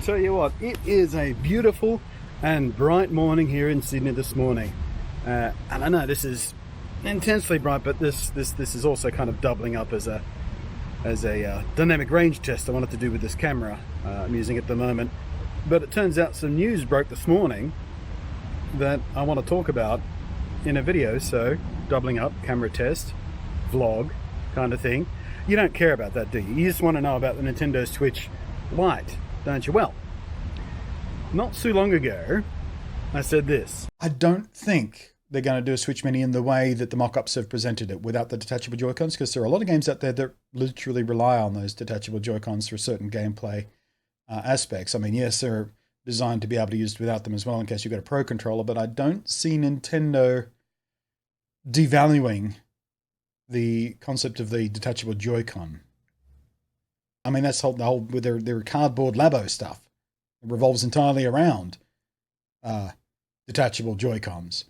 tell you what, it is a beautiful and bright morning here in Sydney this morning. And I know this is intensely bright, but this is also kind of doubling up as a dynamic range test I wanted to do with this camera I'm using at the moment. But it turns out some news broke this morning that I want to talk about in a video, so doubling up, camera test, vlog kind of thing. You don't care about that, do you? You just want to know about the Nintendo Switch Lite, don't you? Well, not too long ago, I said this. I don't think they're going to do a Switch Mini in the way that the mock-ups have presented it without the detachable Joy-Cons, because there are a lot of games out there that literally rely on those detachable Joy-Cons for certain gameplay aspects. I mean, yes, they're designed to be able to use without them as well in case you've got a Pro Controller, but I don't see Nintendo devaluing the concept of the detachable Joy-Con. I mean, that's the whole with their cardboard Labo stuff. It revolves entirely around detachable Joy-Cons.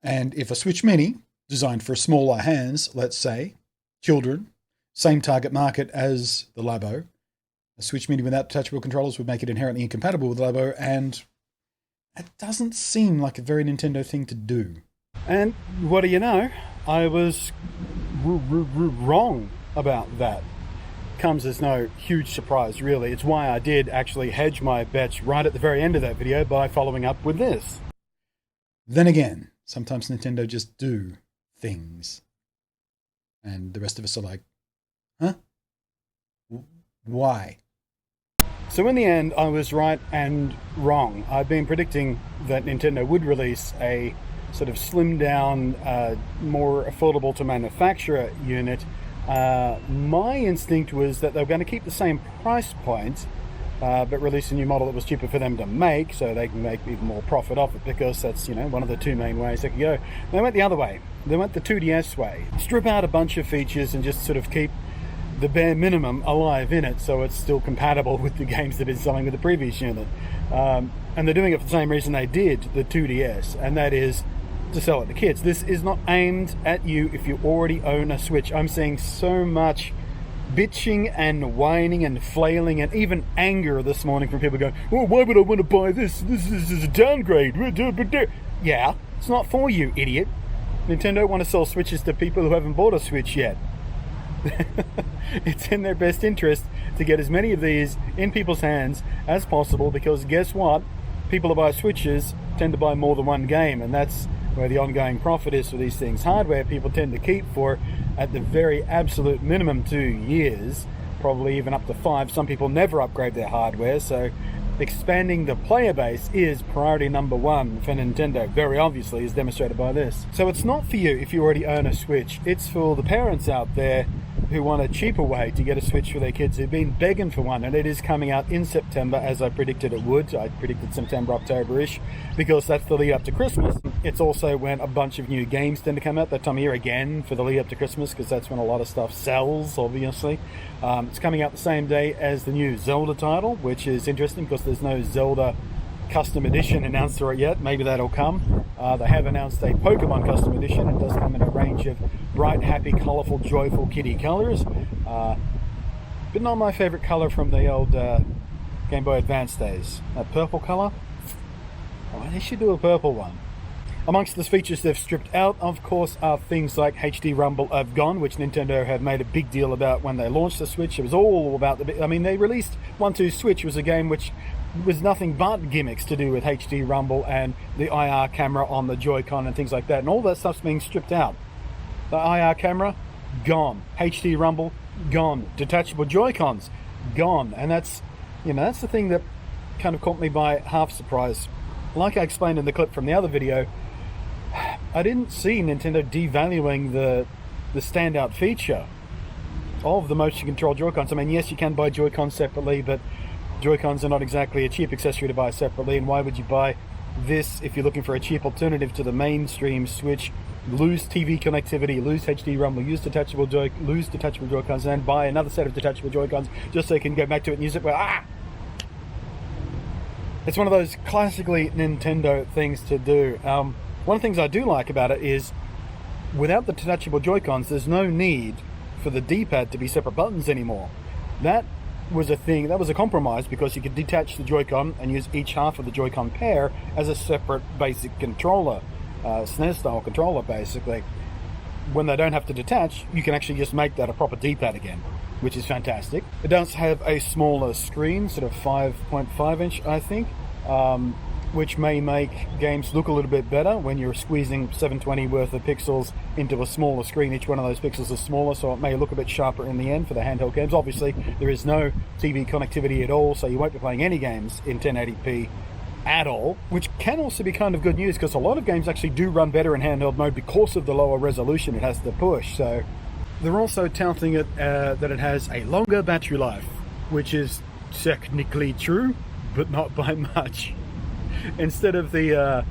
And if a Switch Mini, designed for smaller hands, let's say, children, same target market as the Labo, a Switch Mini without detachable controllers would make it inherently incompatible with the Labo, and it doesn't seem like a very Nintendo thing to do. And what do you know? I was wrong about that. Comes as no huge surprise, really. It's why I did actually hedge my bets right at the very end of that video by following up with this. Then again, sometimes Nintendo just do things. And the rest of us are like, huh? Why? So in the end, I was right and wrong. I've been predicting that Nintendo would release a sort of slimmed down, more affordable to manufacture unit. My instinct was that they were going to keep the same price point, but release a new model that was cheaper for them to make, so they can make even more profit off it, because that's, you know, one of the two main ways they could go. They went the other way. They went the 2DS way. Strip out a bunch of features and just sort of keep the bare minimum alive in it, so it's still compatible with the games that it's selling with the previous unit. And they're doing it for the same reason they did the 2DS, and that is to sell it to kids. This is not aimed at you if you already own a Switch. I'm seeing so much bitching and whining and flailing and even anger this morning from people going, "Oh, why would I want to buy this? This is a downgrade." Yeah, it's not for you, idiot. Nintendo want to sell Switches to people who haven't bought a Switch yet. It's in their best interest to get as many of these in people's hands as possible, because guess what? People who buy Switches tend to buy more than one game, and that's where the ongoing profit is for these things. Hardware people tend to keep for, at the very absolute minimum, 2 years, probably even up to 5. Some people never upgrade their hardware, so expanding the player base is priority number one for Nintendo, very obviously, as demonstrated by this. So it's not for you if you already own a Switch. It's for the parents out there who want a cheaper way to get a Switch for their kids, who've been begging for one, and it is coming out in September, as I predicted it would. I predicted September, October-ish, because that's the lead up to Christmas. It's also when a bunch of new games tend to come out that time of year, again, for the lead up to Christmas, because that's when a lot of stuff sells, obviously. It's coming out the same day as the new Zelda title, which is interesting because there's no Zelda custom edition announced for it yet. Maybe that'll come. They have announced a Pokemon custom edition. It does come in a range of bright, happy, colourful, joyful kitty colours, but not my favourite colour from the old Game Boy Advance days. That purple colour? Oh, they should do a purple one. Amongst the features they've stripped out, of course, are things like HD Rumble have gone, which Nintendo had made a big deal about when they launched the Switch. It was all about I mean, they released 1-2 Switch, was a game which was nothing but gimmicks to do with HD Rumble and the IR camera on the Joy-Con and things like that, and all that stuff's being stripped out. The IR camera, gone. HD Rumble, gone. Detachable Joy-Cons, gone. And that's, you know, that's the thing that kind of caught me by half surprise. Like I explained in the clip from the other video, I didn't see Nintendo devaluing the standout feature of the motion control Joy-Cons. I mean, yes, you can buy Joy-Cons separately, but Joy-Cons are not exactly a cheap accessory to buy separately, and why would you buy this if you're looking for a cheap alternative to the mainstream Switch? Lose TV connectivity, lose HD Rumble, lose detachable Joy-Cons, and buy another set of detachable Joy-Cons just so you can go back to it and use it. Well, it's one of those classically Nintendo things to do. One of the things I do like about it is, without the detachable Joy-Cons, there's no need for the D-pad to be separate buttons anymore. That was a thing, that was a compromise, because you could detach the Joy-Con and use each half of the Joy-Con pair as a separate basic controller, SNES style controller basically. When they don't have to detach, you can actually just make that a proper D-pad again, which is fantastic. It does have a smaller screen, sort of 5.5 inch I think, which may make games look a little bit better when you're squeezing 720 worth of pixels into a smaller screen. Each one of those pixels is smaller, so it may look a bit sharper in the end for the handheld games. Obviously, there is no TV connectivity at all, so you won't be playing any games in 1080p at all, which can also be kind of good news, because a lot of games actually do run better in handheld mode because of the lower resolution it has to push. So they're also touting it that it has a longer battery life, which is technically true, but not by much. Instead of the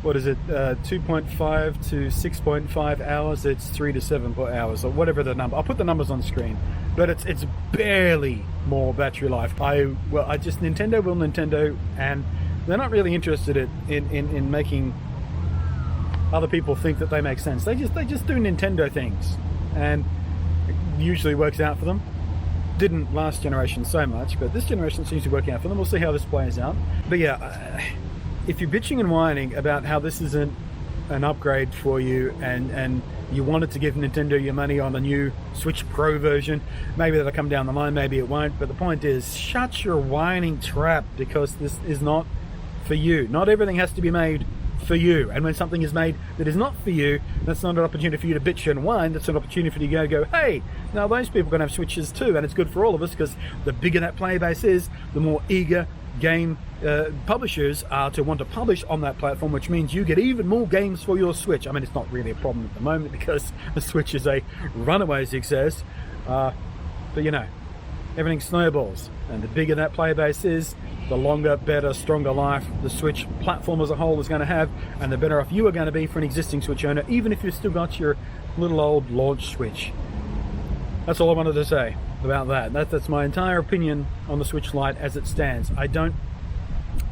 2.5 to 6.5 hours, it's 3 to 7 hours, or whatever the number. I'll put the numbers on screen, but it's barely more battery life. Nintendo will Nintendo, and they're not really interested in making other people think that they make sense. They just do Nintendo things, and it usually works out for them. Didn't last generation so much, but this generation seems to be working out for them. We'll see how this plays out. But yeah, if you're bitching and whining about how this isn't an upgrade for you, and you wanted to give Nintendo your money on a new Switch Pro version, maybe that'll come down the line, maybe it won't, but the point is, shut your whining trap, because this is not for you. Not everything has to be made for you, and when something is made that is not for you, that's not an opportunity for you to bitch and whine. That's an opportunity for you to go, hey, now those people are going to have Switches too, and it's good for all of us, because the bigger that player base is, the more eager game publishers are to want to publish on that platform, which means you get even more games for your Switch. I mean, it's not really a problem at the moment because the Switch is a runaway success, but you know, everything snowballs, and the bigger that player base is, the longer, better, stronger life the Switch platform as a whole is going to have, and the better off you are going to be for an existing Switch owner, even if you've still got your little old launch Switch. That's all I wanted to say about that. That's my entire opinion on the Switch Lite as it stands. I don't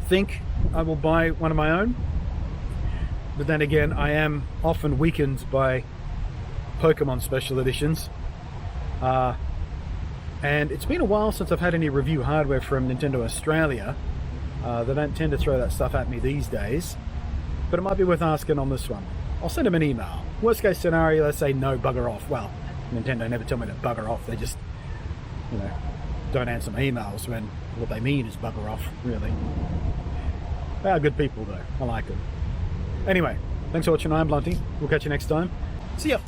think I will buy one of my own, but then again, I am often weakened by Pokemon special editions. And it's been a while since I've had any review hardware from Nintendo Australia. They don't tend to throw that stuff at me these days, but it might be worth asking on this one. I'll send them an email. Worst case scenario, let's say no, bugger off. Well, Nintendo never tell me to bugger off. They just, you know, don't answer my emails when what they mean is bugger off, really. They are good people though. I like them. Anyway, thanks for watching. I'm Blunty. We'll catch you next time. See ya.